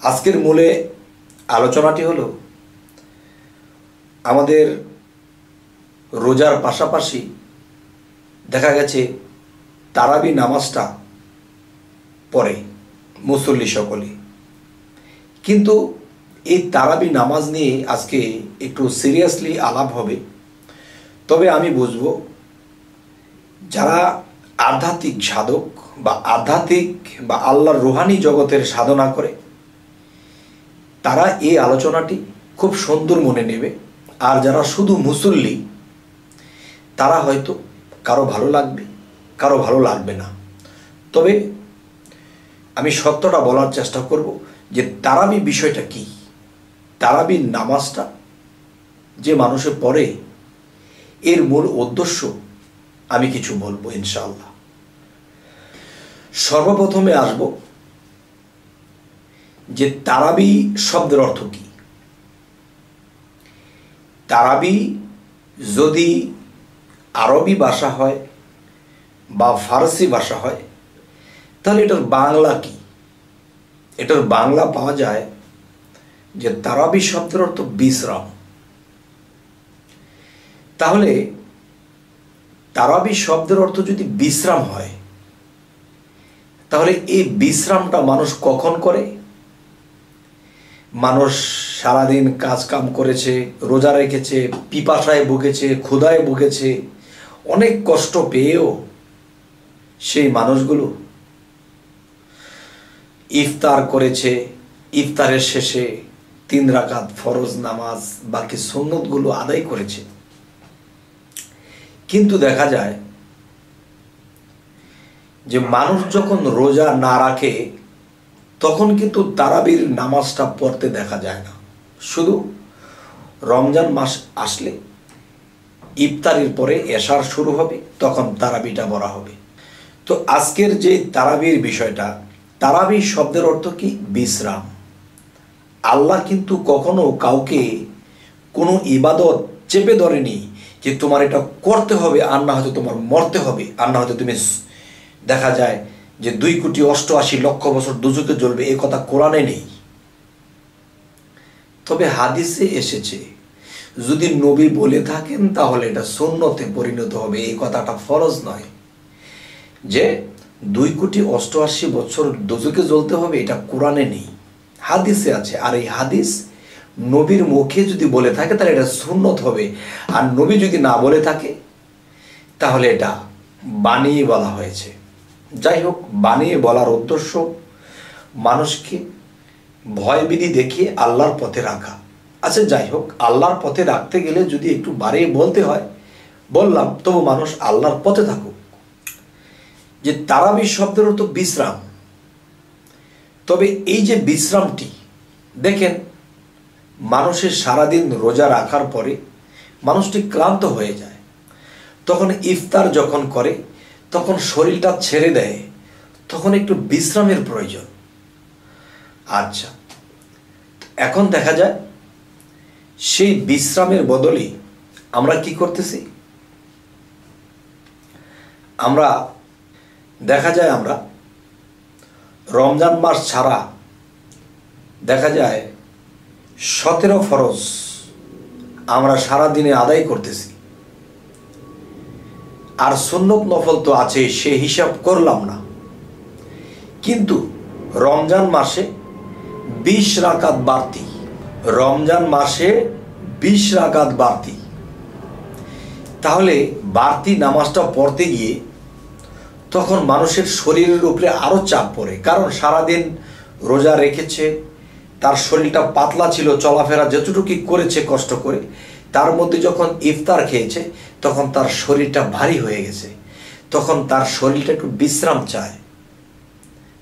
আজকের মূলে আলোচনাটি হলো আমাদের রোজার পাশাপাশি দেখা গেছে তারাবি নামাজটা পড়ে মুসল্লি সকলে, কিন্তু এই তারাবি নামাজ নিয়ে আজকে একটু সিরিয়াসলি আলাপ হবে। তবে আমি বুঝবো যারা আধ্যাত্মিক সাধক বা আধ্যাত্মিক বা আল্লাহর রুহানি জগতের সাধনা করে তারা এই আলোচনাটি খুব সুন্দর মনে নেবে, আর যারা শুধু মুসল্লি তারা হয়তো কারো ভালো লাগবে, কারো ভালো লাগবে না। তবে আমি সত্যটা বলার চেষ্টা করব যে তারাবি বিষয়টা কি, তারাবি নামাজটা যে মানুষে পড়ে এর মূল উদ্দেশ্য আমি কিছু বলবো ইনশাআল্লাহ। সর্বপ্রথমে আসব যে তারাবি শব্দের অর্থ কি। তারাবি যদি আরবি ভাষা হয় বা ফারসি ভাষা হয় তাহলে এটার বাংলা কি? এটার বাংলা পাওয়া যায় যে তারাবি শব্দের অর্থ বিশ্রাম। তাহলে তারাবি শব্দের অর্থ যদি বিশ্রাম হয় তাহলে এই বিশ্রামটা মানুষ কখন করে? মানুষ সারাদিন কাজ কাম করেছে, রোজা রেখেছে, পিপাসায় ভুগেছে, ক্ষুধায় ভুগেছে, অনেক কষ্ট পেয়েও সেই মানুষগুলো ইফতার করেছে, ইফতারের শেষে 3 রাকাত ফরজ নামাজ বাকি সুন্নতগুলো আদায় করেছে। কিন্তু দেখা যায় যে মানুষ যখন রোজা না রাখে তখন কিন্তু তারাবির নামাজটা পড়তে দেখা যায় না। শুধু রমজান মাস আসলে ইফতারির পরে এশার শুরু হবে, তখন তারাবিটা পড়া হবে। তো আজকের যে তারাবির বিষয়টা, তারাবি শব্দের অর্থ কি? বিশ্রাম। আল্লাহ কিন্তু কখনো কাউকে কোনো ইবাদত চেপে ধরেনি যে তোমার এটা করতে হবে আর না হয়তো তোমার মরতে হবে, আর না হয়তো তুমি দেখা যায় যে 2,88,00,000 বছর দুজকে জ্বলবে, এ কথা কোরআনে নেই। তবে হাদিসে এসেছে, যদি নবী বলে থাকেন তাহলে এটা সুন্নতে পরিণত হবে, এই কথাটা ফরজ নয়। যে 2,88,00,000 বছর দুজকে জ্বলতে হবে এটা কোরআনে নেই, হাদিসে আছে। আর এই হাদিস নবীর মুখে যদি বলে থাকে তাহলে এটা সুন্নত হবে, আর নবী যদি না বলে থাকে তাহলে এটা বানিয়ে বলা হয়েছে। যাই হোক, বানিয়ে বলার উদ্দেশ্য মানুষকে ভয়ভীতি দেখিয়ে আল্লাহর পথে রাখা। আচ্ছা যাই হোক, আল্লাহর পথে রাখতে গেলে যদি একটু বাড়িয়ে বলতে হয় বললাম, তবু মানুষ আল্লাহর পথে থাকুক। যে তারাবি শব্দের অর্থ বিশ্রাম। তবে এই যে বিশ্রামটি দেখেন, মানুষের সারাদিন রোজা রাখার পরে মানুষটি ক্লান্ত হয়ে যায়, তখন ইফতার যখন করে তখন শরীরটা ছেড়ে দেয়, তখন একটু বিশ্রামের প্রয়োজন। আচ্ছা, এখন দেখা যায় সেই বিশ্রামের বদলে আমরা কি করতেছি? আমরা দেখা যায় আমরা রমজান মাস ছাড়া দেখা যায় 17 ফরজ আমরা সারা দিনে আদায় করতেছি, আর সুন্নত নফল তো আছে, সে হিসাব করলাম না। কিন্তু রমজান মাসে 20 রাকাত বাড়তি, রমজান মাসে 20 রাকাত বাড়তি। তাহলে বাড়তি নামাজটা পড়তে গিয়ে তখন মানুষের শরীরের উপরে আরো চাপ পড়ে, কারণ সারাদিন রোজা রেখেছে, তার শরীরটা পাতলা ছিল, চলাফেরা যতটুকু করেছে কষ্ট করে, তার মধ্যে যখন ইফতার খেয়েছে তখন তার শরীরটা ভারী হয়ে গেছে, তখন তার শরীরটা একটু বিশ্রাম চায়।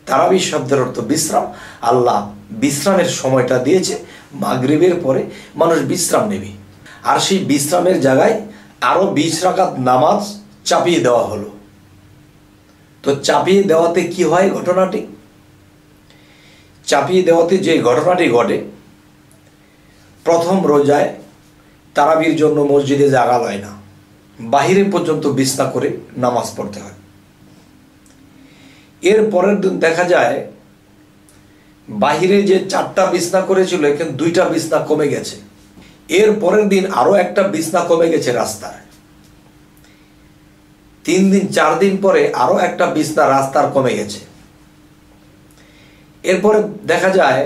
তারাবি শব্দের অর্থ বিশ্রাম। আল্লাহ বিশ্রামের সময়টা দিয়েছে, মাগরিবের পরে মানুষ বিশ্রাম নেবে, আর সেই বিশ্রামের জায়গায় আরো 20 রাকাত নামাজ চাপিয়ে দেওয়া হলো। তো চাপিয়ে দেওয়াতে কি হয়? ঘটনাটি চাপিয়ে দেওয়াতে যে ঘটনাটি ঘটে, প্রথম রোজায় তারাবির জন্য মসজিদে জায়গা লয় না, বাহিরে পর্যন্ত বিছনা করে নামাজ পড়তে হয়। এর পরের দিন দেখা যায় বাহিরে যে 4টা বিছনা করেছিল এখানে 2টা বিছনা কমে গেছে। এর পরের দিন আরো একটা বিছনা কমে গেছে রাস্তার। 3 দিন 4 দিন পরে আরো একটা বিছনা রাস্তার কমে গেছে। এরপরে দেখা যায়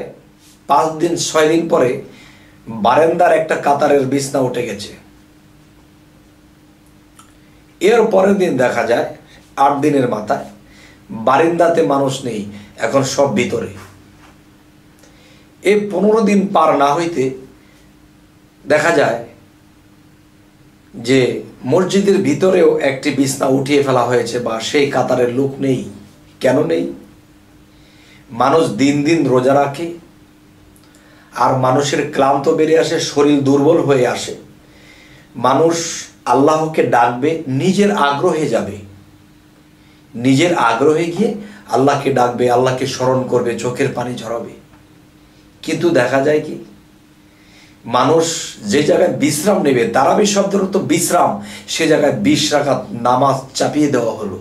5 দিন 6 দিন পরে বারান্দার একটা কাতারের বিছনা উঠে গেছে। এর পরের দিন দেখা যায় 8 দিনের মাথায় বারান্দাতে মানুষ নেই, এখন সব ভিতরে। এই 15 দিন পার না হইতে দেখা যায় যে মসজিদের ভিতরেও একটি বিছনা উঠিয়ে ফেলা হয়েছে, বা সেই কাতারের লোক নেই। কেন নেই? মানুষ দিন দিন রোজা রাখে, আর মানুষের ক্লান্ত বেড়ে আসে, শরীর দুর্বল হয়ে আসে। মানুষ আল্লাহকে ডাকবে, নিজের আগ্রহে যাবে, নিজের আগ্রহে গিয়ে আল্লাহকে ডাকবে, আল্লাহকে স্মরণ করবে, চোখের পানি ঝরাবে। কিন্তু দেখা যায় কি, মানুষ যে জায়গায় বিশ্রাম নেবে, তারাবি শব্দের তো বিশ্রাম, সে জায়গায় 20 রাকাত নামাজ চাপিয়ে দেওয়া হলো।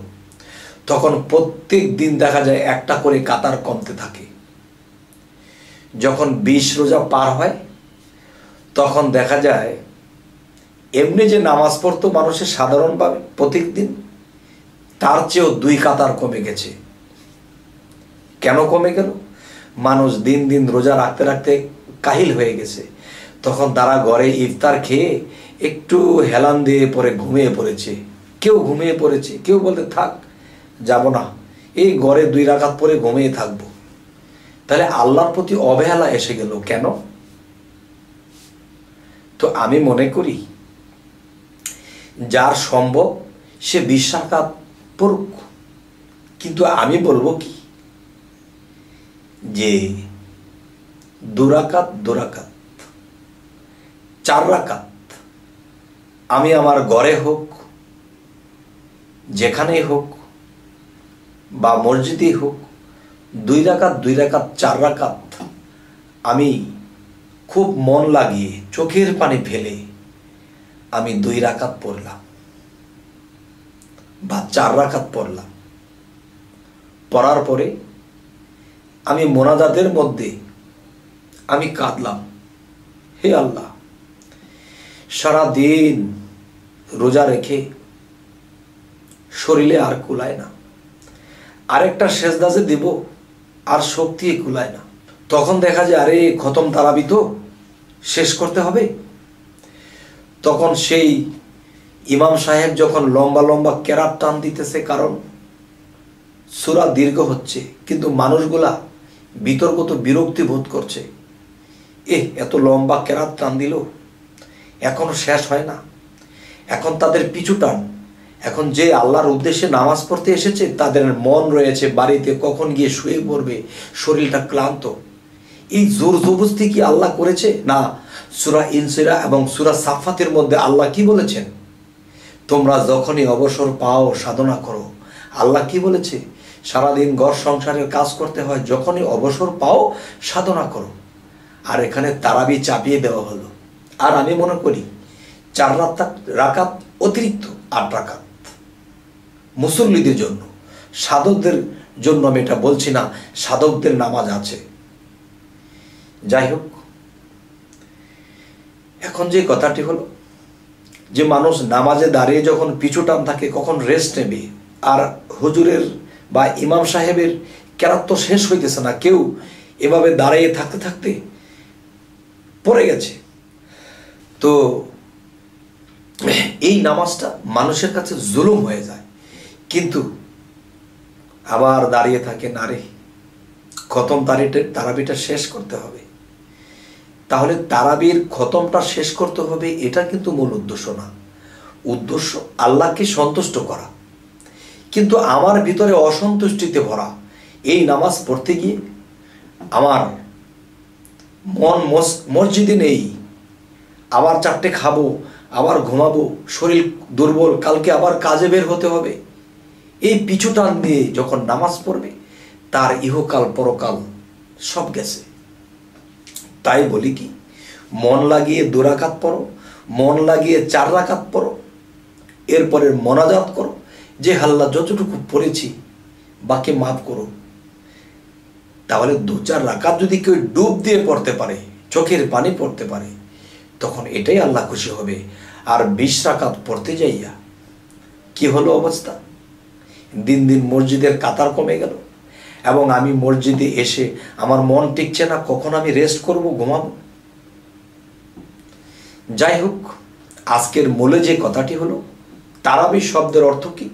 তখন প্রত্যেক দিন দেখা যায় একটা করে কাতার কমতে থাকে। যখন 20 রোজা পার হয় তখন দেখা যায় এমনি যে নামাজ পড়তো মানুষের সাধারণভাবে প্রত্যেক দিন, তার চেয়েও 2 কাতার কমে গেছে। কেন কমে গেল? মানুষ দিন দিন রোজা রাখতে রাখতে কাহিল হয়ে গেছে। তখন তারা ঘরে ইফতার খেয়ে একটু হেলান দিয়ে পরে ঘুমিয়ে পড়েছে। কেউ ঘুমিয়ে পড়েছে, কেউ বলতে থাক যাব না, এই ঘরে 2 রাকাত পরে ঘুমিয়ে থাকবো। তাহলে আল্লাহর প্রতি অবহেলা এসে গেল কেন? তো আমি মনে করি যার সম্ভব সে 20 রাকাত পড়ুক, কিন্তু আমি বলবো কি যে 2 রাকাত 2 রাকাত 4 রাকাত আমি আমার ঘরে হোক, যেখানেই হোক, বা মসজিদে হোক, 2 রাকাত 2 রাকাত 4 রাকাত আমি খুব মন লাগিয়ে চোখের পানি ফেলে আমি 2 রাকাত পড়লাম বা 4 রাকাত পড়লাম। পড়ার পরে আমি মোনাজাতের মধ্যে আমি কাঁদলাম, হে আল্লাহ, সারা দিন রোজা রেখে শরীরে আর কুলায় না, আরেকটা সেজদা যে দেব আর শক্তি কুলায় না। তখন দেখা যায় আরে খতম তারাবি তো শেষ করতে হবে। তখন সেই ইমাম সাহেব যখন লম্বা লম্বা কেরাত টান দিতেছে, কারণ সূরা দীর্ঘ হচ্ছে, কিন্তু মানুষগুলা বিতর্কত বিরক্তি বোধ করছে, এত লম্বা কেরাত টান দিল, এখনো শেষ হয় না। এখন তাদের পিছু টান। এখন যে আল্লাহর উদ্দেশ্যে নামাজ পড়তে এসেছে তাদের মন রয়েছে বাড়িতে, কখন গিয়ে শুয়ে পড়বে, শরীরটা ক্লান্ত। এই জোর জবরদস্তি কি আল্লাহ করেছে? না। সূরা ইনসিরা এবং সূরা সাফাতের মধ্যে আল্লাহ কি বলেছেন? তোমরা যখনই অবসর পাও সাধনা করো। আল্লাহ কি বলেছে? সারাদিন ঘর সংসারের কাজ করতে হয়, যখনই অবসর পাও সাধনা করো। আর এখানে তারাবি চাপিয়ে দেওয়া হলো। আর আমি মনে করি 4 রাকাত অতিরিক্ত 8 রাকাত মুসল্লিদের জন্য, সাধকদের জন্য আমি এটা বলছি না, সাধকদের নামাজ আছে। যাই হোক, এখন যে কথাটি হলো যে মানুষ নামাজে দাঁড়িয়ে যখন পিছু টান থাকে কখন রেস্ট নেবে, আর হুজুরের বা ইমাম সাহেবের কেরাত তো শেষ হইতেছে না, কেউ এভাবে দাঁড়িয়ে থাকতে থাকতে পড়ে গেছে। তো এই নামাজটা মানুষের কাছে জুলুম হয়ে যায়। কিন্তু আবার দাঁড়িয়ে থাকে, না রে খতম তারাবিটা শেষ করতে হবে। তাহলে তারাবির খতমটা শেষ করতে হবে, এটা কিন্তু মূল উদ্দেশ্য না। উদ্দেশ্য আল্লাহকে সন্তুষ্ট করা। কিন্তু আমার ভিতরে অসন্তুষ্টিতে ভরা এই নামাজ পড়তে গিয়ে আমার মন মসজিদে নেই, আবার 4টে খাবো, আবার ঘুমাবো, শরীর দুর্বল, কালকে আবার কাজে বের হতে হবে, এই পিছু টান দিয়ে যখন নামাজ পড়বে তার ইহকাল পরকাল সব গেছে। তাই বলি কি, মন লাগিয়ে 2 রাকাত পড়ো, মন লাগিয়ে 4 রাকাত পড়ো, এরপরে মোনাজাত করো যে আল্লাহ যতটুকু পড়েছি বাকি মাফ করো। তাহলে 2-4 রাকাত যদি কেউ ডুব দিয়ে পড়তে পারে, চোখের পানি পড়তে পারে, তখন এটাই আল্লাহ খুশি হবে। আর 20 রাকাত পড়তে যাইয়া কি হলো অবস্থা? দিন দিন মসজিদের কাতার কমে গেল, এবং আমি মসজিদে এসে আমার মন টিকছে না, কখন আমি রেস্ট করব, ঘুমাবো। যাই হোক, আজকের মূলে যে কথাটি হলো, তারাবি শব্দের অর্থ কি?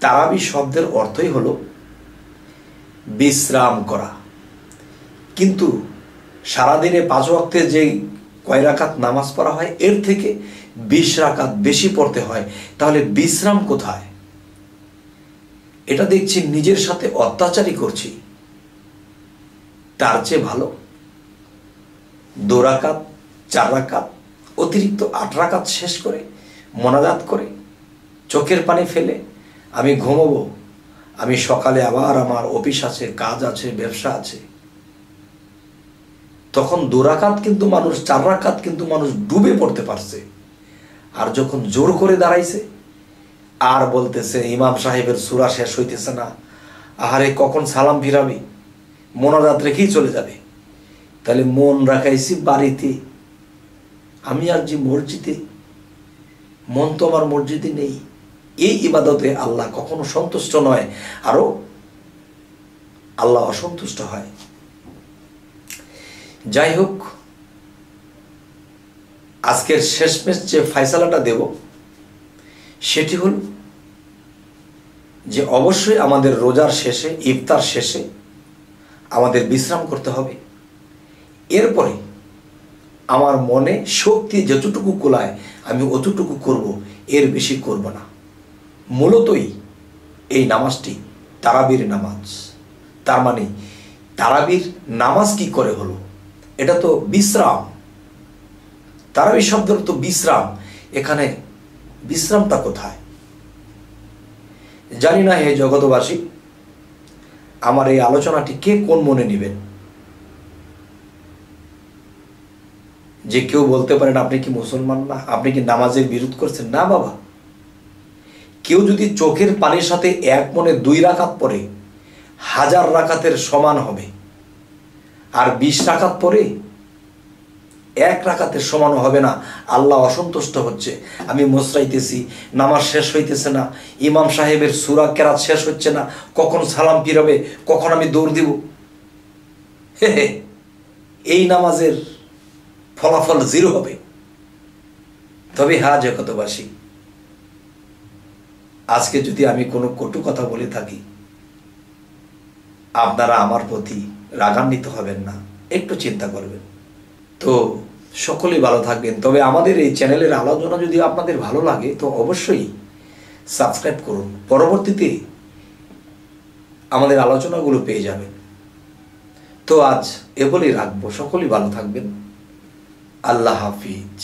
তারাবি শব্দের অর্থই হলো বিশ্রাম করা। কিন্তু সারাদিনে 5 ওয়াক্তে যে কয় রাকাত নামাজ পড়া হয়, এর থেকে 20 রাকাত বেশি পড়তে হয়। তাহলে বিশ্রাম কোথায়? এটা দেখছি নিজের সাথে অত্যাচারই করছি। তার চেয়ে ভালো 2 রাকাত 4 রাকাত অতিরিক্ত 8 রাকাত শেষ করে মোনাজাত করে চোখের পানি ফেলে আমি ঘুমাবো। আমি সকালে আবার আমার অফিস আছে, কাজ আছে, ব্যবসা আছে। তখন 2 রাকাত কিন্তু মানুষ, 4 রাকাত কিন্তু মানুষ ডুবে পড়তে পারছে। আর যখন জোর করে দাঁড়াইছে আর বলতেছে ইমাম সাহেবের সূরা শেষ হইতেছে না, আহারে কখন সালাম ফিরাবে, মোনাজাত রেখেই চলে যাবে। তাহলে মন রাখাইছি বাড়িতে, আমি আর যে মসজিদে, মন তো আমার মসজিদে নেই। এই ইবাদতে আল্লাহ কখনো সন্তুষ্ট নয়, আরো আল্লাহ অসন্তুষ্ট হয়। যাই হোক, আজকের শেষমেশ যে ফয়সালাটা দেব সেটি হল যে অবশ্যই আমাদের রোজার শেষে, ইফতার শেষে আমাদের বিশ্রাম করতে হবে। এরপরে আমার মনে শক্তি যতটুকু কুলায় আমি অতটুকু করব, এর বেশি করব না। মূলতই এই নামাজটি তারাবির নামাজ। তার মানে তারাবির নামাজ কি করে হলো? এটা তো বিশ্রাম। তারাবি শব্দের তো বিশ্রাম। এখানে বিশ্রামটা কোথায়? জানি না হে জগতবাসী, আমার এই আলোচনাটি কে কোন মনে নেবেন। যে কেউ বলতে পারেন আপনি কি মুসলমান না, আপনি কি নামাজের বিরোধ করছেন? না বাবা, কেউ যদি চোখের পানির সাথে এক মনে 2 রাকাত পড়ে 1000 রাকাতের সমান হবে। আর 20 রাকাত পরে 1 রাকাতের সমান হবে না। আল্লাহ অসন্তুষ্ট হচ্ছে। আমি মোসরাইতেছি, নামাজ শেষ হইতেছে না, ইমাম সাহেবের সূরা কেরাত শেষ হচ্ছে না, কখন সালাম ফিরাবে, কখন আমি দৌড় দিব। এই নামাজের ফলাফল 0 হবে। তবে হ্যাঁ জগতবাসী, আজকে যদি আমি কোনো কটু কথা বলে থাকি, আপনারা আমার প্রতি রাগান্বিত হবেন না, একটু চিন্তা করবেন। তো সকলেই ভালো থাকবেন। তবে আমাদের এই চ্যানেলের আলোচনা যদি আপনাদের ভালো লাগে তো অবশ্যই সাবস্ক্রাইব করুন, পরবর্তীতে আমাদের আলোচনাগুলো পেয়ে যাবেন। তো আজ এ বলেই রাখবো। সকলেই ভালো থাকবেন। আল্লাহ হাফিজ।